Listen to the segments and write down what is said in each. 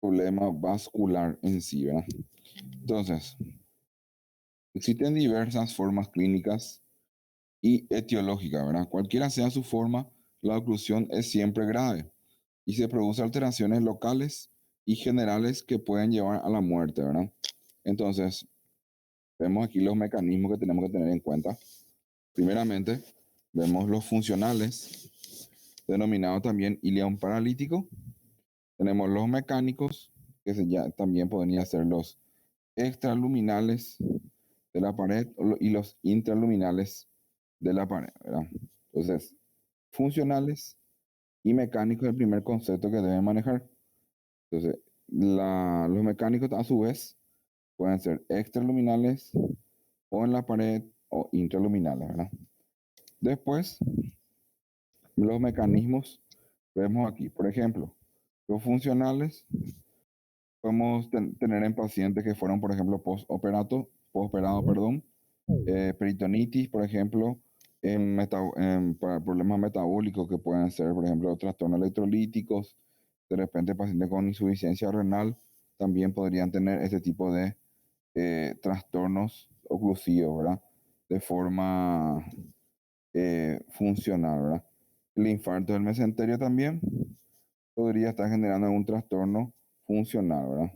problema vascular en sí, ¿verdad? Entonces, existen diversas formas clínicas y etiológicas, ¿verdad? Cualquiera sea su forma, la oclusión es siempre grave y se producen alteraciones locales y generales que pueden llevar a la muerte, ¿verdad? Entonces, vemos aquí los mecanismos que tenemos que tener en cuenta. Primeramente, vemos los funcionales, denominados también ileón paralítico. Tenemos los mecánicos, que también podrían ser los extraluminales de la pared y los intraluminales de la pared, ¿verdad? Entonces, funcionales y mecánicos es el primer concepto que deben manejar. Entonces, los mecánicos a su vez pueden ser extraluminales o en la pared o intraluminales, ¿verdad? Después, los mecanismos vemos aquí, por ejemplo, los funcionales podemos tener en pacientes que fueron, por ejemplo, postoperado, perdón, peritonitis, por ejemplo, para problemas metabólicos que pueden ser, por ejemplo, trastornos electrolíticos, de repente pacientes con insuficiencia renal también podrían tener este tipo de trastornos oclusivos, ¿verdad? De forma funcional, ¿verdad? El infarto del mesenterio también podría estar generando un trastorno funcional, ¿verdad?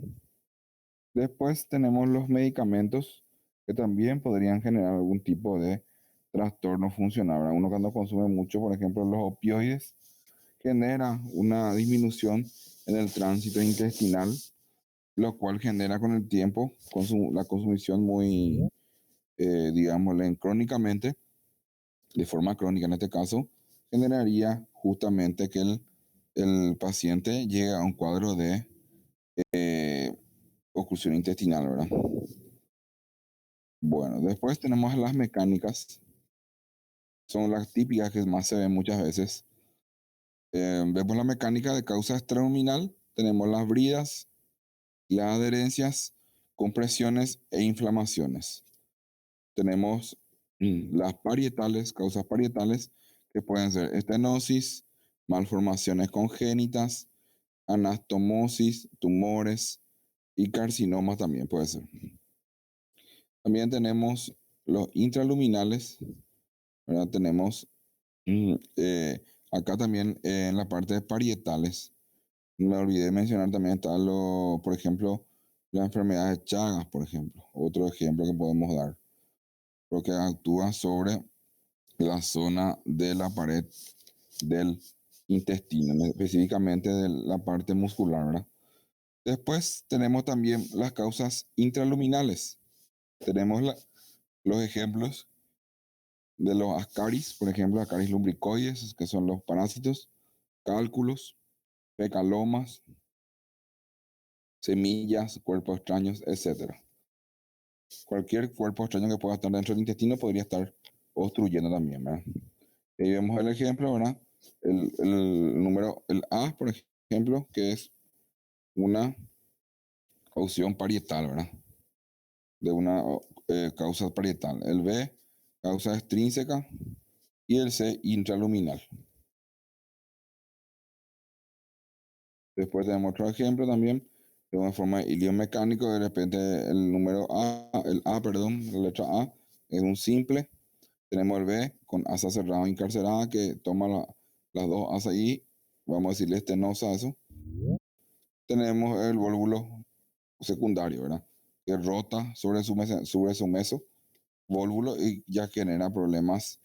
Después tenemos los medicamentos que también podrían generar algún tipo de trastorno funcional, ¿verdad? Uno cuando consume mucho, por ejemplo, los opioides, genera una disminución en el tránsito intestinal, lo cual genera con el tiempo la consumición muy, digámosle, crónicamente, de forma crónica en este caso, generaría justamente que el paciente llegue a un cuadro de eh, oclusión intestinal, ¿verdad? Bueno, después tenemos las mecánicas, son las típicas que más se ven muchas veces. Vemos la mecánica de causa extraluminal, tenemos las bridas, las adherencias, compresiones e inflamaciones. Tenemos las parietales, causas parietales, que pueden ser estenosis, malformaciones congénitas, anastomosis, tumores y carcinomas también puede ser. También tenemos los intraluminales, ¿verdad? Tenemos acá también en la parte de parietales. Me olvidé mencionar también está por ejemplo, la enfermedad de Chagas, por ejemplo. Otro ejemplo que podemos dar. Porque actúa sobre la zona de la pared del intestino, específicamente de la parte muscular, ¿verdad? Después tenemos también las causas intraluminales. Tenemos los ejemplos de los ascaris, por ejemplo, ascaris lumbricoides, que son los parásitos, cálculos, fecalomas, semillas, cuerpos extraños, etcétera. Cualquier cuerpo extraño que pueda estar dentro del intestino podría estar obstruyendo también, ¿verdad? Ahí vemos el ejemplo, ¿verdad? El A, por ejemplo, que es una opción parietal, ¿verdad? De una causa parietal. El B, causa extrínseca. Y el C, intraluminal. Después tenemos otro ejemplo también, de una forma de mecánico, de repente perdón, la letra A, es un simple. Tenemos el B con asa cerrada o encarcerada que toma las dos asas y vamos a decirle estenosa a eso. Tenemos el vólvulo secundario, ¿verdad? Que rota sobre su meso vólvulo y ya genera problemas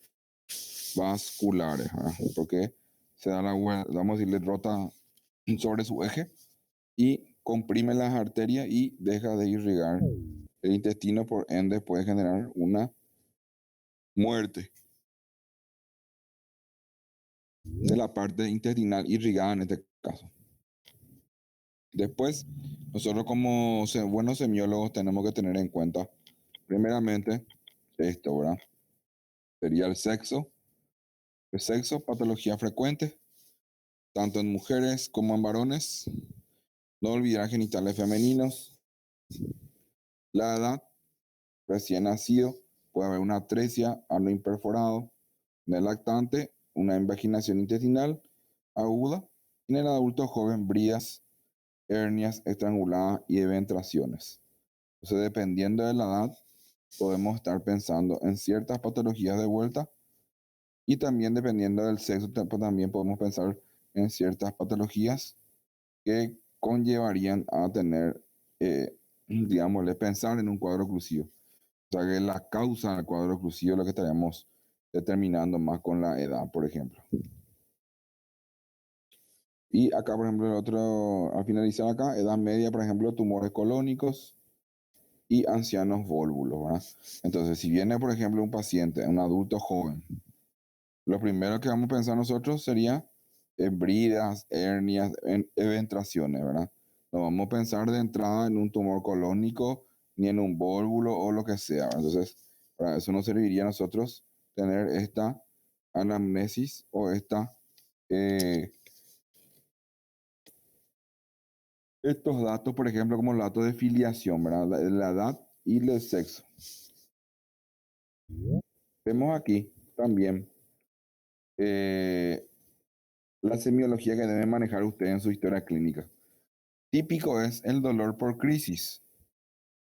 vasculares, ¿verdad? Porque se da vamos a decirle, rota sobre su eje y comprime las arterias y deja de irrigar el intestino, por ende puede generar una muerte de la parte intestinal irrigada en este caso. Después, nosotros como buenos semiólogos tenemos que tener en cuenta, primeramente, esto, ¿verdad? Sería el sexo. El sexo, patología frecuente, tanto en mujeres como en varones. No olvidar genitales femeninos. La edad, recién nacido, puede haber una atresia, ano imperforado. En el lactante, una invaginación intestinal aguda. En el adulto joven, bridas hernias estranguladas y eventraciones. Entonces, dependiendo de la edad, podemos estar pensando en ciertas patologías de vuelta y también dependiendo del sexo, también podemos pensar en ciertas patologías que conllevarían a tener, digámosle, pensar en un cuadro oclusivo. O sea, que la causa del cuadro oclusivo es lo que estaríamos determinando más con la edad, por ejemplo. Y acá, por ejemplo, el otro, al finalizar acá, edad media, por ejemplo, tumores colónicos y ancianos vólvulos, ¿verdad? Entonces, si viene, por ejemplo, un paciente, un adulto joven, lo primero que vamos a pensar nosotros sería en bridas, hernias, en eventraciones, ¿verdad? No vamos a pensar de entrada en un tumor colónico ni en un vólvulo o lo que sea, ¿verdad? Entonces, para eso nos serviría a nosotros tener esta anamnesis o eh, estos datos, por ejemplo, como el dato de filiación, ¿verdad? La edad y el sexo. Vemos aquí también eh, la semiología que debe manejar usted en su historia clínica. Típico es el dolor por crisis.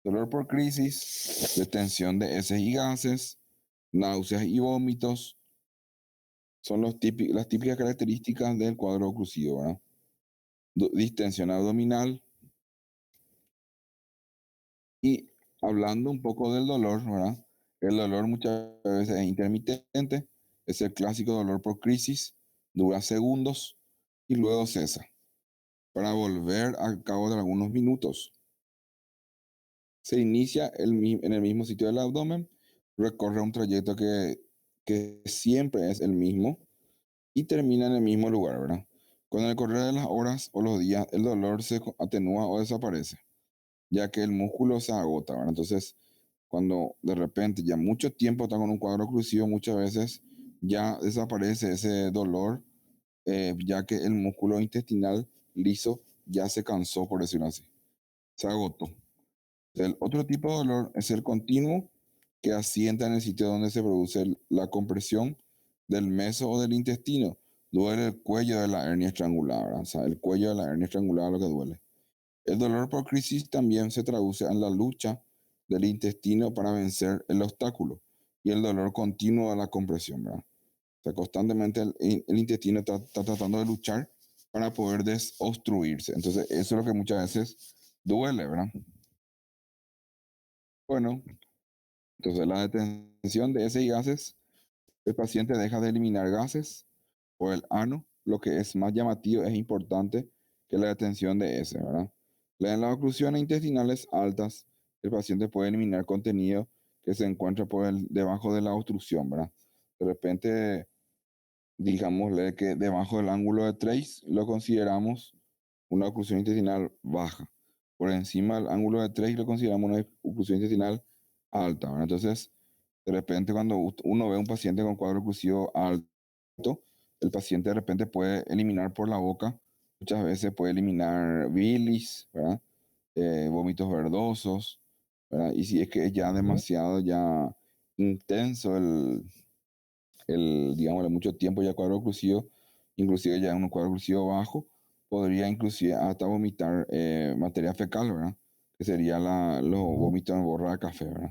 Dolor por crisis, detención de heces y gases, náuseas y vómitos son las típicas características del cuadro oclusivo, ¿verdad? Distensión abdominal y hablando un poco del dolor, ¿verdad? El dolor muchas veces es intermitente, es el clásico dolor por crisis, dura segundos y luego cesa para volver al cabo de algunos minutos. Se inicia en el mismo sitio del abdomen, recorre un trayecto que siempre es el mismo y termina en el mismo lugar, ¿verdad? Con el correr de las horas o los días, el dolor se atenúa o desaparece, ya que el músculo se agota, ¿verdad? Entonces, cuando de repente ya mucho tiempo está con un cuadro oclusivo, muchas veces ya desaparece ese dolor, ya que el músculo intestinal liso ya se cansó, por decirlo así, se agotó. El otro tipo de dolor es el continuo que asienta en el sitio donde se produce la compresión del meso o del intestino. Duele el cuello de la hernia estrangular, ¿verdad? O sea, el cuello de la hernia estrangular es lo que duele. El dolor por crisis también se traduce en la lucha del intestino para vencer el obstáculo y el dolor continuo de la compresión, ¿verdad? O sea, constantemente el intestino está tratando de luchar para poder desobstruirse. Entonces, eso es lo que muchas veces duele, ¿verdad? Bueno, entonces la detención de heces y gases, el paciente deja de eliminar gases por el ano, lo que es más llamativo, es importante que la detención de heces, ¿verdad? En las oclusiones intestinales altas, el paciente puede eliminar contenido que se encuentra debajo de la obstrucción, ¿verdad? De repente, digámosle que debajo del ángulo de Trace lo consideramos una oclusión intestinal baja. Por encima del ángulo de Trace lo consideramos una oclusión intestinal alta, ¿verdad? Entonces, de repente cuando uno ve a un paciente con cuadro oclusivo alto, el paciente de repente puede eliminar por la boca, muchas veces puede eliminar bilis, ¿verdad? Vómitos verdosos, ¿verdad? Y si es que es ya demasiado ya intenso digamos, mucho tiempo ya cuadro oclusivo, inclusive ya en un cuadro oclusivo bajo, podría inclusive hasta vomitar materia fecal, ¿verdad? Que sería los vómitos en borra de café, ¿verdad?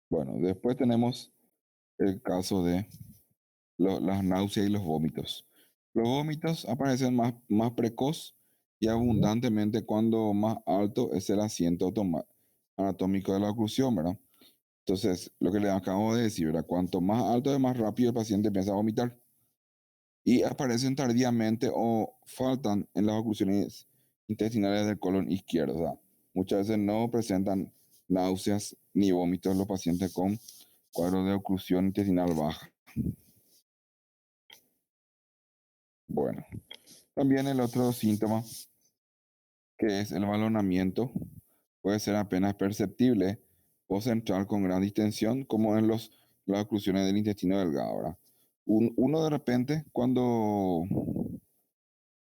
Bueno, después tenemos el caso de las náuseas y los vómitos. Los vómitos aparecen más precoz y abundantemente cuando más alto es el asiento anatómico de la oclusión, ¿verdad? Entonces, lo que le acabo de decir, ¿verdad? Cuanto más alto es más rápido el paciente empieza a vomitar. Y aparecen tardíamente o faltan en las oclusiones intestinales del colon izquierdo. O sea, muchas veces no presentan náuseas ni vómitos los pacientes con cuadro de oclusión intestinal baja. Bueno, también el otro síntoma, que es el balonamiento, puede ser apenas perceptible o central con gran distensión, como en las oclusiones del intestino delgado, ¿verdad? Uno de repente, cuando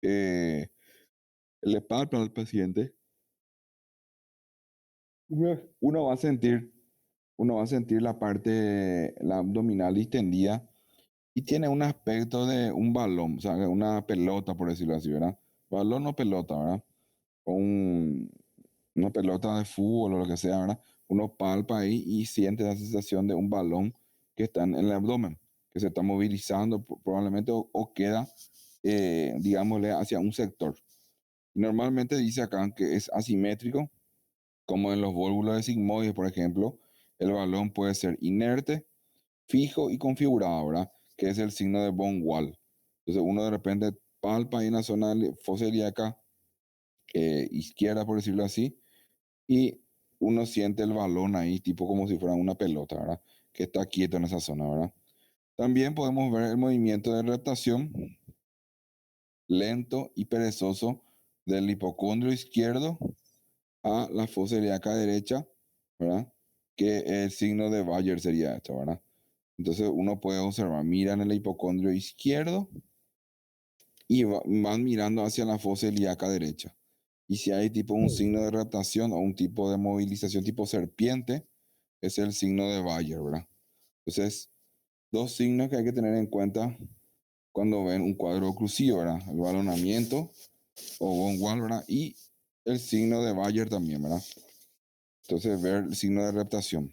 eh, le palpa al paciente, uno va a sentir, uno va a sentir la parte la abdominal distendida y tiene un aspecto de un balón, o sea, una pelota, por decirlo así, ¿verdad? Balón o pelota, ¿verdad? O una pelota de fútbol o lo que sea, ¿verdad? Uno palpa ahí y siente la sensación de un balón que está en el abdomen, que se está movilizando probablemente o queda, digámosle, hacia un sector. Y normalmente dice acá que es asimétrico, como en los válvulos de sigmoides, por ejemplo, el balón puede ser inerte, fijo y configurado, ¿verdad? Que es el signo de von Wall. Entonces uno de repente palpa ahí en la zona fosa ilíaca izquierda, por decirlo así, y uno siente el balón ahí, tipo como si fuera una pelota, ¿verdad? Que está quieto en esa zona, ¿verdad? También podemos ver el movimiento de rotación lento y perezoso del hipocondrio izquierdo a la fosa ilíaca derecha, ¿verdad? Que el signo de Bayer sería esto, ¿verdad? Entonces uno puede observar, miran el hipocondrio izquierdo y van mirando hacia la fosa ilíaca derecha. Y si hay tipo un signo de rotación o un tipo de movilización tipo serpiente, es el signo de Bayer, ¿verdad? Entonces, dos signos que hay que tener en cuenta cuando ven un cuadro oclusivo, ¿verdad? El balonamiento o von Wall, ¿verdad? Y el signo de Bayer también, ¿verdad? Entonces, ver el signo de reptación.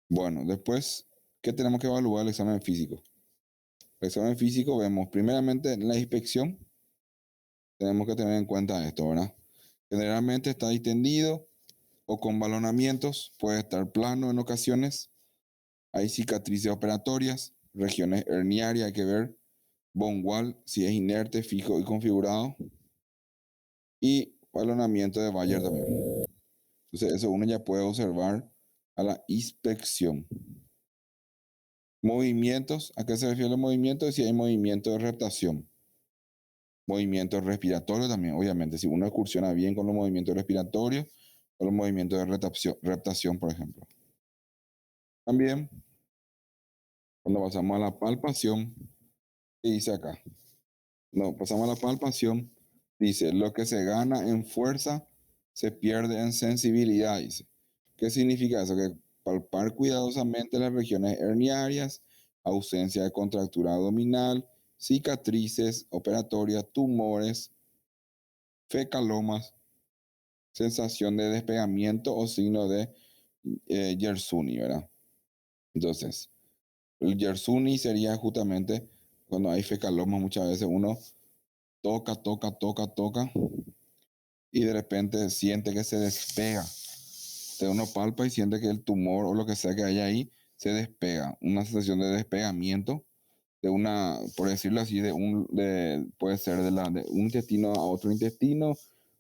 Bueno, después, ¿qué tenemos que evaluar el examen físico? El examen físico vemos primeramente en la inspección, tenemos que tener en cuenta esto, ¿verdad? Generalmente está distendido o con balonamientos, puede estar plano en ocasiones, hay cicatrices operatorias, regiones herniarias, hay que ver, von Wall, si es inerte, fijo y configurado, y balonamiento de Bayer también. Entonces eso uno ya puede observar a la inspección. Movimientos, ¿a qué se refiere el movimiento? Si hay movimiento de reptación. Movimiento respiratorio también, obviamente, si uno excursiona bien con los movimientos respiratorios o los movimientos de reptación, por ejemplo. También, cuando pasamos a la palpación, ¿qué dice acá? No, pasamos a la palpación, dice, lo que se gana en fuerza se pierde en sensibilidad, dice. ¿Qué significa eso? Que palpar cuidadosamente las regiones herniarias, ausencia de contractura abdominal, cicatrices operatorias, tumores, fecalomas, sensación de despegamiento o signo de Yersuni, ¿verdad? Entonces, el Yersuni sería justamente cuando hay fecalomas, muchas veces uno toca, toca, toca, toca y de repente siente que se despega. Entonces uno palpa y siente que el tumor o lo que sea que haya ahí se despega. Una sensación de despegamiento de una, por decirlo así, puede ser de un intestino a otro intestino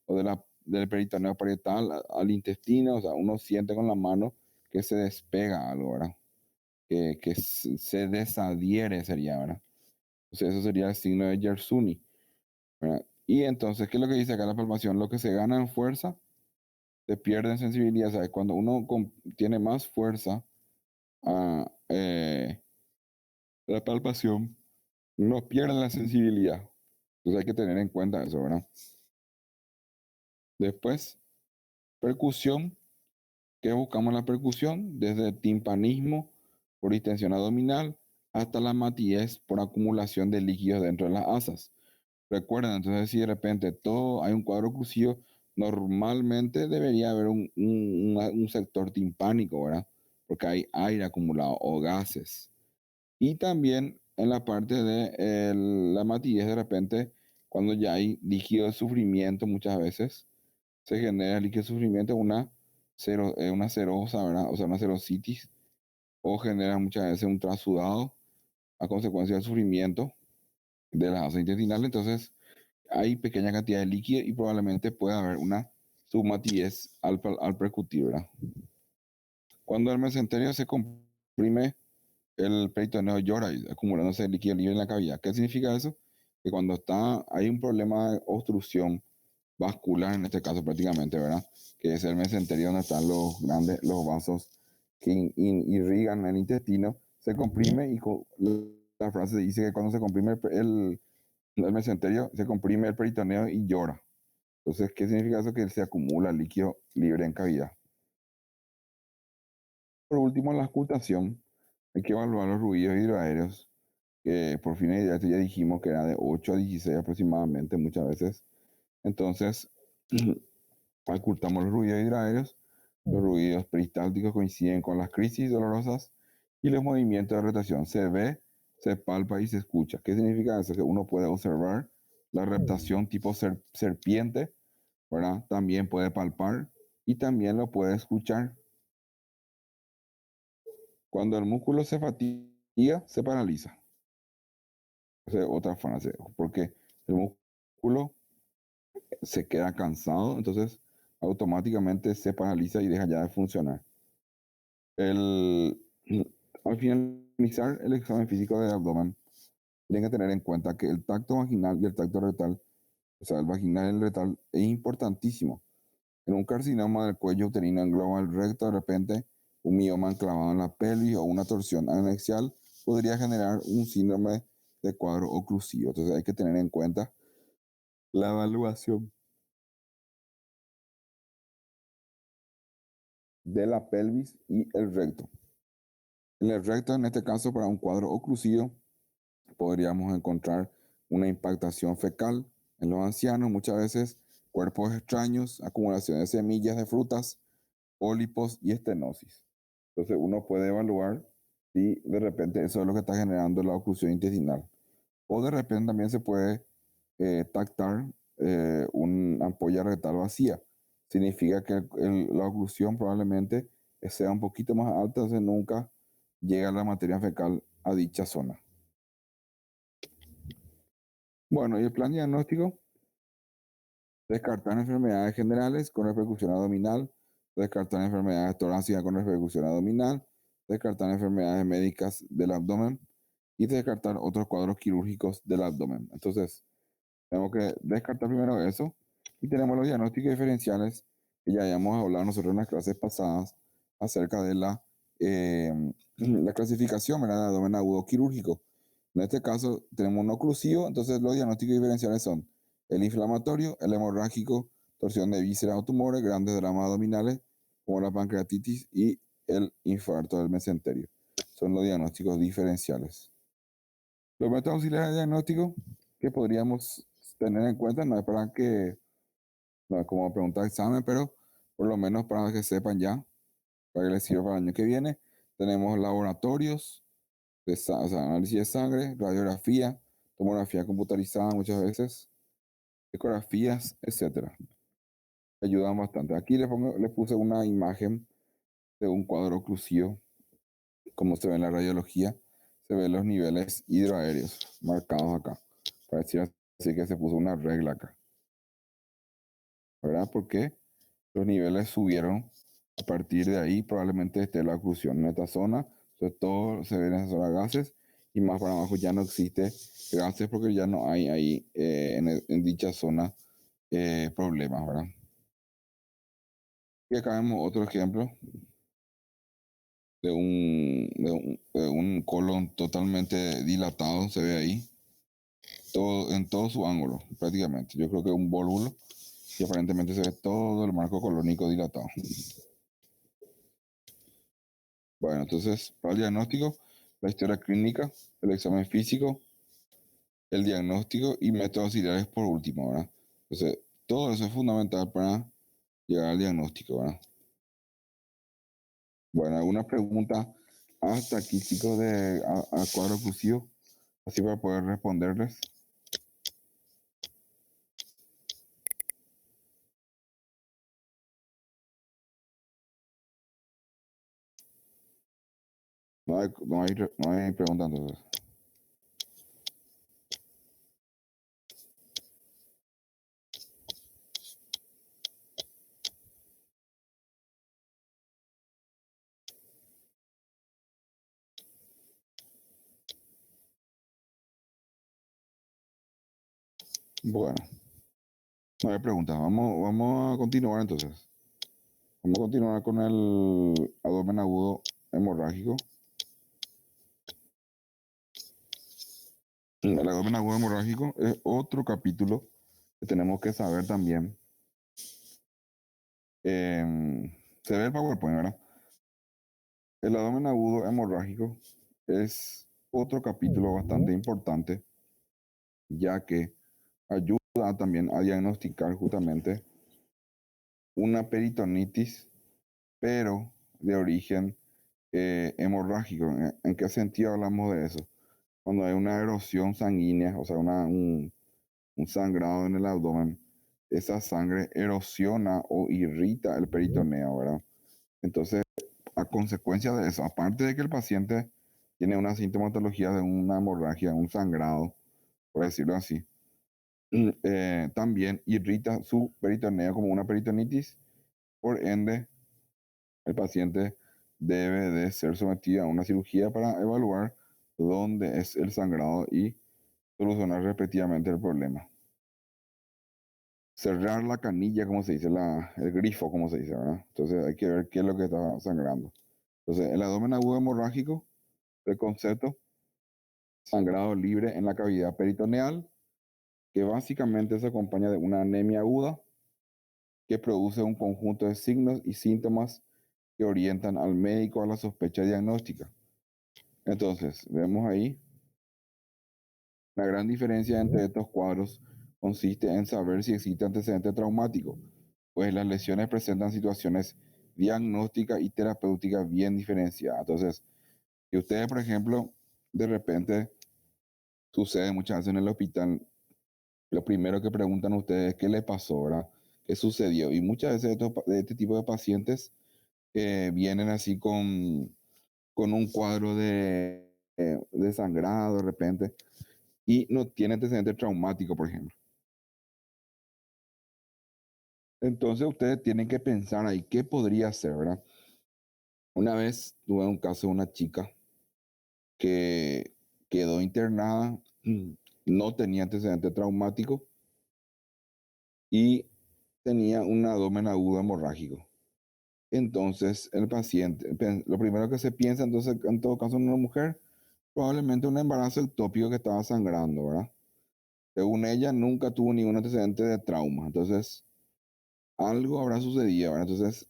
o del peritoneo parietal al intestino. O sea, uno siente con la mano que se despega algo, ¿verdad? Que se desadhiere sería, ¿verdad? O sea, eso sería el signo de Yersuni, ¿verdad? Y entonces, ¿qué es lo que dice acá la palpación? Lo que se gana en fuerza se pierde en sensibilidad. ¿Sabes? Cuando uno tiene más fuerza a la palpación, uno pierde la sensibilidad. Entonces hay que tener en cuenta eso, ¿verdad? Después, percusión. ¿Qué buscamos en la percusión? Desde el timpanismo por distensión abdominal hasta la matidez por acumulación de líquidos dentro de las asas. Recuerden, entonces, si de repente todo hay un cuadro oclusivo, normalmente debería haber un sector timpánico, ¿verdad? Porque hay aire acumulado o gases. Y también en la parte de la matidez, de repente, cuando ya hay líquido de sufrimiento, muchas veces se genera líquido de sufrimiento, una serosa, ¿verdad? O sea, una serositis, o genera muchas veces un transudado a consecuencia del sufrimiento de las asas intestinales. Entonces, hay pequeña cantidad de líquido y probablemente pueda haber una submatidez al percutir, ¿verdad? Cuando el mesenterio se comprime, el peritoneo llora y acumulándose líquido libre en la cavidad. ¿Qué significa eso? Que cuando hay un problema de obstrucción vascular, en este caso prácticamente, ¿verdad? Que es el mesenterio donde están los vasos que irrigan el intestino, se comprime y la frase dice que cuando se comprime el mesenterio, se comprime el peritoneo y llora. Entonces, ¿qué significa eso? Que se acumula líquido libre en cavidad. Por último, la auscultación. Hay que evaluar los ruidos hidroaéreos, que por fin ya dijimos que era de 8 a 16 aproximadamente muchas veces. Entonces, ocultamos los ruidos hidroaéreos. Los ruidos peristálticos coinciden con las crisis dolorosas y los movimientos de rotación. Se ve, se palpa y se escucha. ¿Qué significa eso? Que uno puede observar la reptación tipo serpiente, ¿verdad? También puede palpar y también lo puede escuchar. Cuando el músculo se fatiga, se paraliza. O sea, otra forma, porque el músculo se queda cansado, entonces automáticamente se paraliza y deja ya de funcionar. El, Al finalizar el examen físico del abdomen, tienen que tener en cuenta que el tacto vaginal y el tacto rectal, o sea, el vaginal y el rectal, es importantísimo. En un carcinoma del cuello uterino engloba el recto, de repente, un mioma enclavado en la pelvis o una torsión anexial podría generar un síndrome de cuadro oclusivo. Entonces hay que tener en cuenta la evaluación de la pelvis y el recto. En el recto, en este caso, para un cuadro oclusivo, podríamos encontrar una impactación fecal en los ancianos, muchas veces cuerpos extraños, acumulación de semillas de frutas, pólipos y estenosis. Entonces uno puede evaluar si de repente eso es lo que está generando la oclusión intestinal. O de repente también se puede tactar una ampolla rectal vacía. Significa que la oclusión probablemente sea un poquito más alta, entonces nunca llega la materia fecal a dicha zona. Bueno, y el plan diagnóstico: descartar enfermedades generales con repercusión abdominal, descartar enfermedades torácicas con repercusión abdominal, descartar enfermedades médicas del abdomen y descartar otros cuadros quirúrgicos del abdomen. Entonces, tenemos que descartar primero eso y tenemos los diagnósticos diferenciales que ya habíamos hablado nosotros en las clases pasadas acerca de la clasificación, ¿verdad?, de abdomen agudo quirúrgico. En este caso tenemos un oclusivo, entonces los diagnósticos diferenciales son el inflamatorio, el hemorrágico, torsión de vísceras o tumores, grandes dramas abdominales como la pancreatitis y el infarto del mesenterio. Son los diagnósticos diferenciales. Los métodos auxiliares de diagnóstico que podríamos tener en cuenta, no es para que, no es como preguntar examen, pero por lo menos para que sepan ya, para que les sirva para el año que viene. Tenemos laboratorios, o sea, análisis de sangre, radiografía, tomografía computarizada muchas veces, ecografías, etcétera. Ayudan bastante. Aquí les puse una imagen de un cuadro oclusivo, como se ve en la radiología, se ven los niveles hidroaéreos marcados acá. Para decir así que se puso una regla acá, ¿verdad? Porque los niveles subieron. A partir de ahí probablemente esté la oclusión. En esta zona, sobre todo se ven en esa zona gases y más para abajo ya no existe gases porque ya no hay ahí en dicha zona problemas, ¿verdad? Y acá vemos otro ejemplo de un colon totalmente dilatado, se ve ahí, en todo su ángulo, prácticamente. Yo creo que es un volúmulo y aparentemente se ve todo el marco colónico dilatado. Bueno, entonces, para el diagnóstico, la historia clínica, el examen físico, el diagnóstico y métodos auxiliares por último, ¿verdad? Entonces, todo eso es fundamental para llegar al diagnóstico, ¿verdad? Bueno, alguna pregunta hasta aquí, chicos, a cuadro oclusivo, así para poder responderles. No hay pregunta entonces. Bueno, no hay preguntas. Vamos a continuar entonces. Vamos a continuar con el abdomen agudo hemorrágico. El abdomen agudo hemorrágico es otro capítulo que tenemos que saber también. Se ve el PowerPoint, ¿verdad? El abdomen agudo hemorrágico es otro capítulo bastante importante, ya que ayuda también a diagnosticar justamente una peritonitis, pero de origen hemorrágico. ¿En qué sentido hablamos de eso? Cuando hay una erosión sanguínea, o sea, un sangrado en el abdomen, esa sangre erosiona o irrita el peritoneo, ¿verdad? Entonces, a consecuencia de eso, aparte de que el paciente tiene una sintomatología de una hemorragia, un sangrado, por decirlo así, también irrita su peritoneo como una peritonitis. Por ende, el paciente debe de ser sometido a una cirugía para evaluar dónde es el sangrado y solucionar respectivamente el problema. Cerrar la canilla, como se dice, el grifo, como se dice, ¿verdad? Entonces hay que ver qué es lo que está sangrando. Entonces, el abdomen agudo hemorrágico, el concepto, sangrado libre en la cavidad peritoneal, que básicamente se acompaña de una anemia aguda que produce un conjunto de signos y síntomas que orientan al médico a la sospecha diagnóstica. Entonces, vemos ahí, la gran diferencia entre estos cuadros consiste en saber si existe antecedente traumático, pues las lesiones presentan situaciones diagnósticas y terapéuticas bien diferenciadas. Entonces, si ustedes, por ejemplo, de repente sucede muchas veces en el hospital, lo primero que preguntan ustedes es qué le pasó, ¿verdad? ¿Qué sucedió? Y muchas veces de este tipo de pacientes vienen así con un cuadro de sangrado de repente y no tiene antecedente traumático, por ejemplo. Entonces ustedes tienen que pensar ahí qué podría ser, ¿verdad? Una vez tuve un caso de una chica que quedó internada, no tenía antecedente traumático y tenía un abdomen agudo hemorrágico. Entonces el paciente, lo primero que se piensa entonces en todo caso en una mujer, probablemente un embarazo ectópico que estaba sangrando, ¿verdad? Según ella nunca tuvo ningún antecedente de trauma, entonces algo habrá sucedido, ¿verdad? Entonces,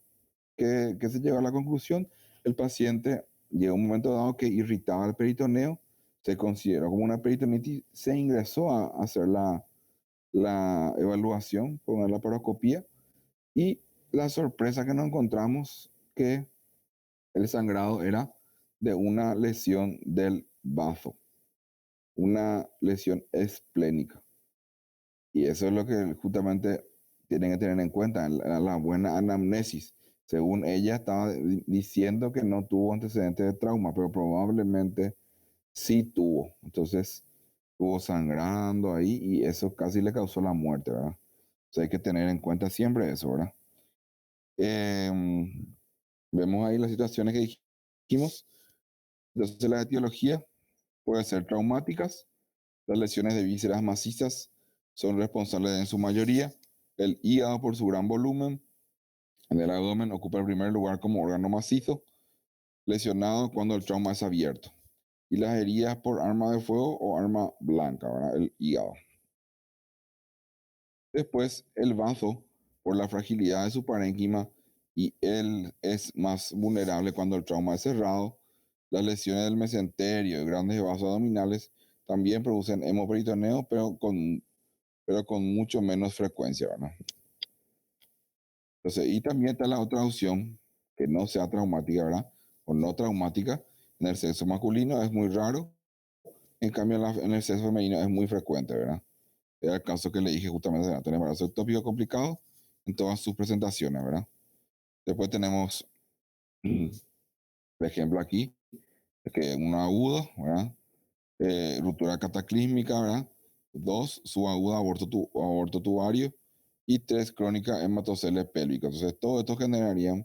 ¿qué se llegó a la conclusión? El paciente llegó un momento dado que irritaba el peritoneo, se consideró como una peritonitis, se ingresó a hacer la evaluación con la laparoscopía y la sorpresa que nos encontramos que el sangrado era de una lesión del bazo, una lesión esplénica. Y eso es lo que justamente tienen que tener en cuenta, la buena anamnesis. Según ella estaba diciendo que no tuvo antecedentes de trauma, pero probablemente sí tuvo. Entonces, estuvo sangrando ahí y eso casi le causó la muerte, ¿verdad? O sea, hay que tener en cuenta siempre eso, ¿verdad? Em, Vemos ahí las situaciones que dijimos. Entonces, la etiología puede ser traumáticas. Las lesiones de vísceras macizas son responsables en su mayoría. El hígado, por su gran volumen en el abdomen, ocupa el primer lugar como órgano macizo, lesionado cuando el trauma es abierto. Y las heridas por arma de fuego o arma blanca, ¿verdad? El hígado. Después, el bazo, por la fragilidad de su parénquima, y él es más vulnerable cuando el trauma es cerrado. Las lesiones del mesenterio y grandes vasos abdominales también producen hemoperitoneo, pero con mucho menos frecuencia, ¿verdad? Entonces, y también está la otra opción, que no sea traumática, ¿verdad? O no traumática. En el sexo masculino es muy raro, en cambio en el sexo femenino es muy frecuente, ¿verdad? Era el caso que le dije justamente, de tener embarazo ectópico complicado en todas sus presentaciones, ¿verdad? Después tenemos, por ejemplo, aquí, que un agudo, ¿verdad? Ruptura cataclísmica, ¿verdad? Dos, subaguda, aborto tubario. Y tres, crónica hematocele pélvica. Entonces, todo esto generaría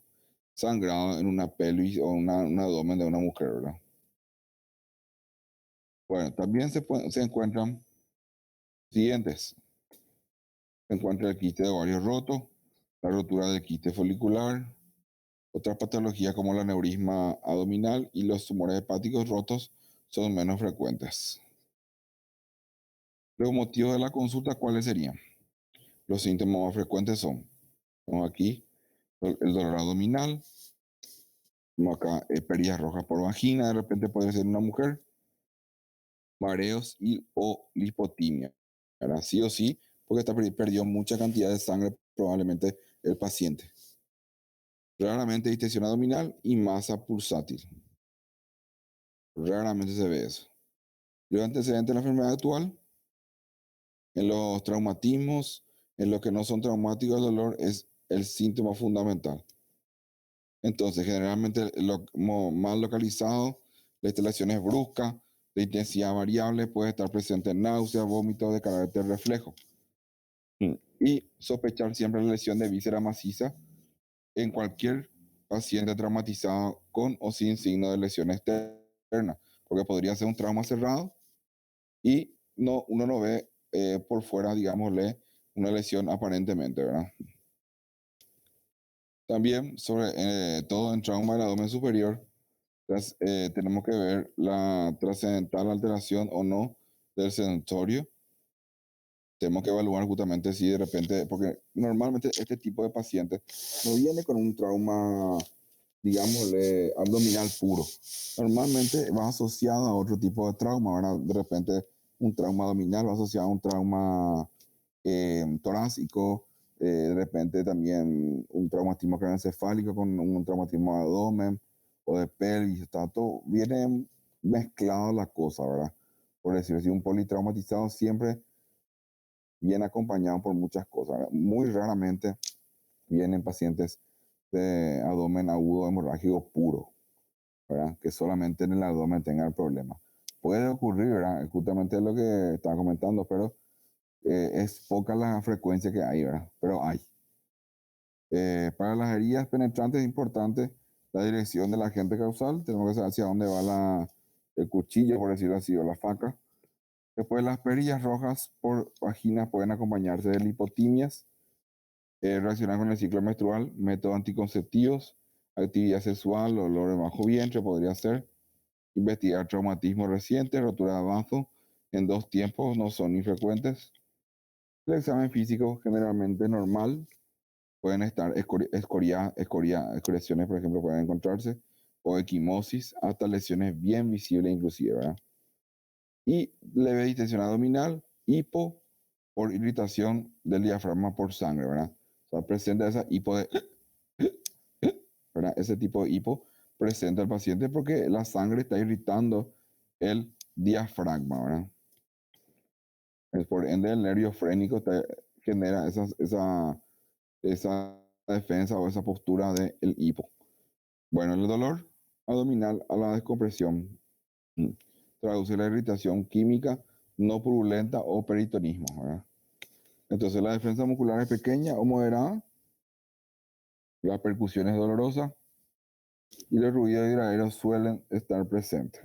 sangrado en una pelvis o un abdomen de una mujer, ¿verdad? Bueno, también se encuentran siguientes. Se encuentra el quiste de ovario roto, la rotura del quiste folicular, otras patologías como el aneurisma abdominal y los tumores hepáticos rotos son menos frecuentes. Los motivos de la consulta, ¿cuáles serían? Los síntomas más frecuentes son, como aquí, el dolor abdominal, Como acá, perillas rojas por vagina, de repente podría ser una mujer, mareos y o lipotimia, ¿verdad? Sí o sí, porque perdió mucha cantidad de sangre probablemente el paciente. Raramente distensión abdominal y masa pulsátil. Raramente se ve eso. Los antecedentes de la enfermedad actual, en los traumatismos, en los que no son traumáticos, el dolor es el síntoma fundamental. Entonces, generalmente lo mal localizado, la instalación es brusca, de intensidad variable, puede estar presente náusea, vómito de carácter reflejo. Y sospechar siempre la lesión de víscera maciza en cualquier paciente traumatizado con o sin signo de lesión externa, porque podría ser un trauma cerrado y no, uno no ve por fuera, digámosle, una lesión aparentemente, ¿verdad? También sobre todo en trauma del abdomen superior, tenemos que ver la trascendental alteración o no del sensorio. Tenemos que evaluar justamente si de repente, porque normalmente este tipo de pacientes no viene con un trauma, digámosle, abdominal puro. Normalmente va asociado a otro tipo de trauma, ¿verdad? De repente un trauma abdominal va asociado a un trauma torácico, de repente también un traumatismo craneoencefálico con un traumatismo de abdomen o de pelvis, está todo, viene mezclado la cosa, ¿verdad? Por decirlo así, un politraumatizado siempre viene acompañado por muchas cosas, ¿verdad? Muy raramente vienen pacientes de abdomen agudo hemorrágico puro, ¿verdad? Que solamente en el abdomen tenga el problema. Puede ocurrir, ¿verdad? Justamente lo que estaba comentando, pero es poca la frecuencia que hay, ¿verdad? Pero hay. Para las heridas penetrantes es importante la dirección del agente causal. Tenemos que saber hacia dónde va el cuchillo, por decirlo así, o la faca. Después, las perillas rojas por vagina pueden acompañarse de lipotimias, relacionadas con el ciclo menstrual, métodos anticonceptivos, actividad sexual, dolor de bajo vientre podría ser, investigar traumatismo reciente, rotura de abajo en 2 tiempos no son infrecuentes. El examen físico generalmente normal, pueden estar escoriaciones, por ejemplo, pueden encontrarse, o equimosis, hasta lesiones bien visibles inclusive, ¿verdad? Y leve distensión abdominal, hipo por irritación del diafragma por sangre, ¿verdad? O sea, presenta esa hipo de, ¿verdad? Ese tipo de hipo presenta el paciente porque la sangre está irritando el diafragma, ¿verdad? Es por ende el nervio frénico genera esa defensa o esa postura del hipo. Bueno, el dolor abdominal a la descompresión traduce la irritación química no purulenta o peritonismo, ¿verdad? Entonces la defensa muscular es pequeña o moderada, la percusión es dolorosa y los ruidos hidraderos suelen estar presentes.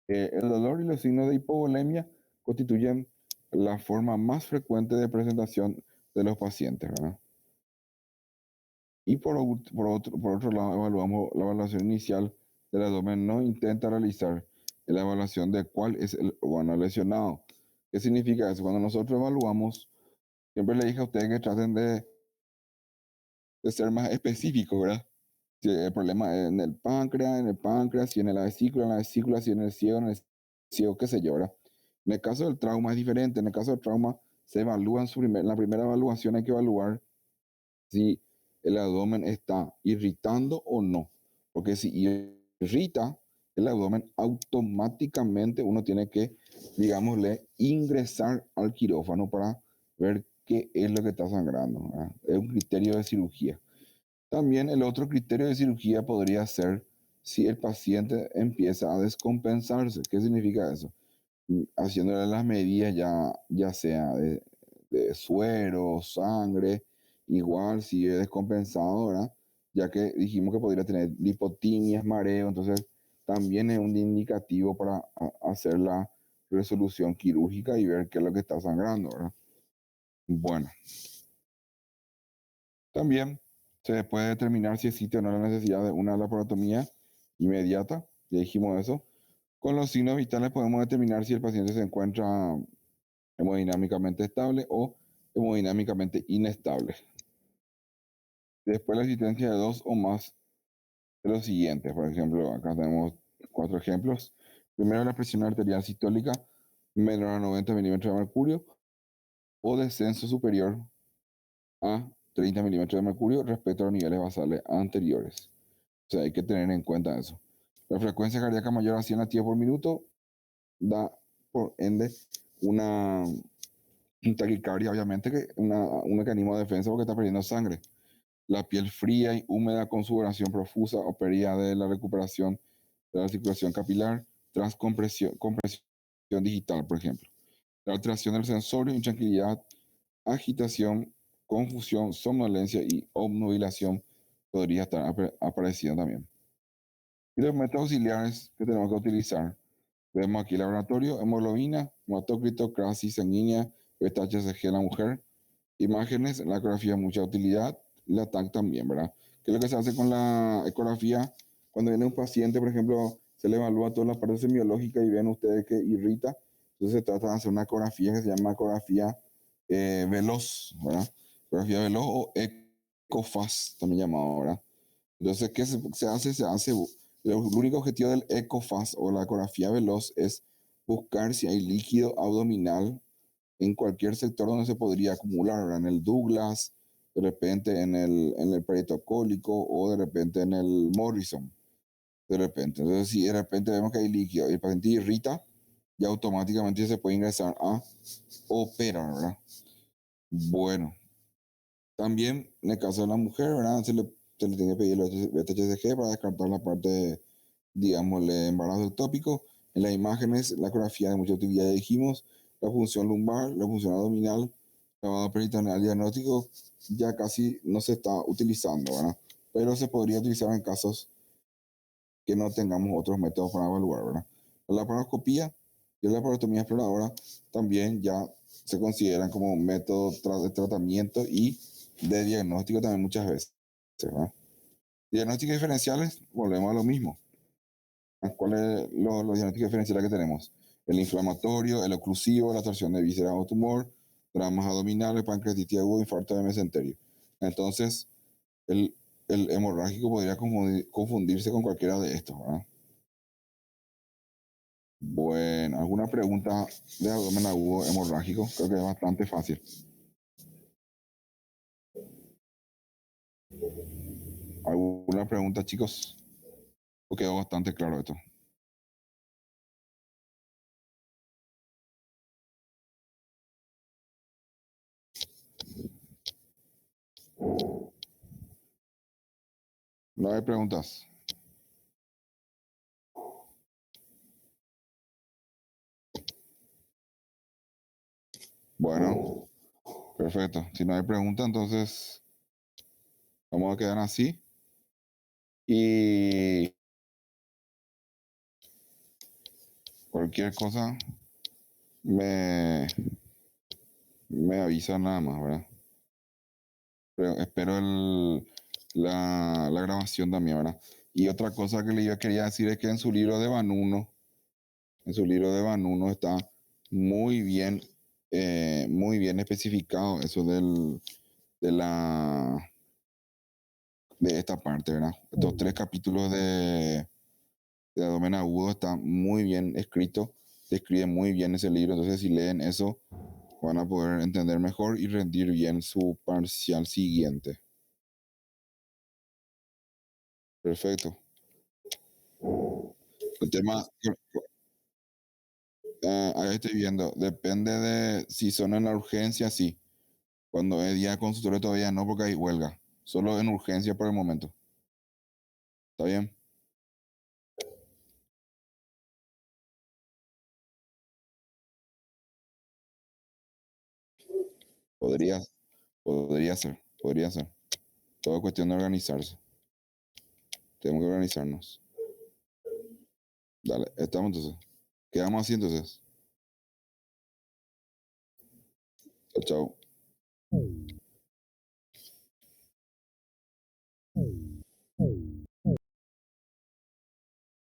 El dolor y los signos de hipovolemia constituyen la forma más frecuente de presentación de los pacientes, ¿verdad? Y por otro lado, evaluamos la evaluación inicial del abdomen. No intenta realizar la evaluación de cuál es el órgano lesionado. ¿Qué significa eso? Cuando nosotros evaluamos, siempre le dije a ustedes que traten de ser más específicos, ¿verdad? Si el problema es en el páncreas, si en la vesícula, si en el ciego, qué sé yo, ¿verdad? En el caso del trauma es diferente. En el caso del trauma se evalúa en la primera evaluación hay que evaluar si el abdomen está irritando o no. Porque si irrita el abdomen, automáticamente uno tiene que, digámosle, ingresar al quirófano para ver qué es lo que está sangrando, ¿verdad? Es un criterio de cirugía. También el otro criterio de cirugía podría ser si el paciente empieza a descompensarse. ¿Qué significa eso? Haciéndole las medidas ya sea de suero, sangre, igual si es descompensado, ¿verdad? Ya que dijimos que podría tener lipotimias, mareo, entonces también es un indicativo para hacer la resolución quirúrgica y ver qué es lo que está sangrando, ¿verdad? Bueno, también se puede determinar si existe o no la necesidad de una laparotomía inmediata, ya dijimos eso. Con los signos vitales podemos determinar si el paciente se encuentra hemodinámicamente estable o hemodinámicamente inestable. Después la existencia de dos o más de los siguientes. Por ejemplo, acá tenemos 4 ejemplos. Primero, la presión arterial sistólica menor a 90 milímetros de mercurio o descenso superior a 30 milímetros de mercurio respecto a los niveles basales anteriores. O sea, hay que tener en cuenta eso. La frecuencia cardíaca mayor a 100 latidos por minuto da, por ende, una taquicardia, obviamente, que un mecanismo de defensa porque está perdiendo sangre. La piel fría y húmeda con sudoración profusa o pérdida de la recuperación de la circulación capilar tras compresión digital, por ejemplo. La alteración del sensorio, intranquilidad, agitación, confusión, somnolencia y obnubilación podría estar apareciendo también. Y los métodos auxiliares que tenemos que utilizar. Vemos aquí el laboratorio, hemoglobina, hematócrito, crisis sanguínea, beta-HCG en la mujer, imágenes, la ecografía mucha utilidad, la TAC también, ¿verdad? ¿Qué es lo que se hace con la ecografía? Cuando viene un paciente, por ejemplo, se le evalúa toda la parte semiológica y ven ustedes que irrita, entonces se trata de hacer una ecografía que se llama ecografía veloz, ¿verdad? Ecografía veloz o ECOFAS, también llamado, ¿verdad? Entonces, ¿qué se hace? El único objetivo del ECOFAS o la ecografía veloz es buscar si hay líquido abdominal en cualquier sector donde se podría acumular, ¿verdad? En el Douglas, de repente en el perito cólico o de repente en el Morrison, de repente. Entonces, si de repente vemos que hay líquido y el paciente irrita, ya automáticamente se puede ingresar a operar, ¿verdad? Bueno, también en el caso de la mujer, ¿verdad? Se le tiene que pedir el BTHCG para descartar la parte, digamos, el embarazo ectópico. En las imágenes, la ecografía de mucha utilidad, ya dijimos, la función lumbar, la función abdominal, lavado peritoneal diagnóstico, ya casi no se está utilizando, ¿verdad? Pero se podría utilizar en casos que no tengamos otros métodos para evaluar, ¿verdad? La laparoscopía y la laparotomía exploradora también ya se consideran como método de tratamiento y de diagnóstico también muchas veces, ¿verdad? Diagnósticos diferenciales, volvemos a lo mismo. ¿Cuáles son los diagnósticos diferenciales que tenemos? El inflamatorio, el oclusivo, la torsión de vísceras o tumor, dramas abdominales, pancreatitis aguda, infarto de mesenterio. Entonces, el, el hemorrágico podría confundirse con cualquiera de estos, ¿verdad? Bueno, ¿alguna pregunta de abdomen agudo hemorrágico? Creo que es bastante fácil. ¿Alguna pregunta, chicos? ¿O quedó bastante claro esto? No hay preguntas. Bueno, perfecto. Si no hay preguntas, entonces vamos a quedar así. Y cualquier cosa me, me avisa nada más, ¿verdad? Pero espero la grabación también, ¿verdad? Y otra cosa que yo quería decir es que en su libro de Banuno está muy muy bien especificado eso de la, de esta parte, ¿verdad? Estos 3 capítulos de abdomen agudo está muy bien escrito, describe muy bien ese libro, entonces si leen eso van a poder entender mejor y rendir bien su parcial siguiente. Perfecto. El tema, ahí estoy viendo, depende de si son en la urgencia, sí. Cuando es día de consultorio todavía no, porque hay huelga. Solo en urgencia por el momento. ¿Está bien? Podría, podría ser. Todo cuestión de organizarse. Tenemos que organizarnos. Dale, estamos entonces. Quedamos así entonces. Chao, chao.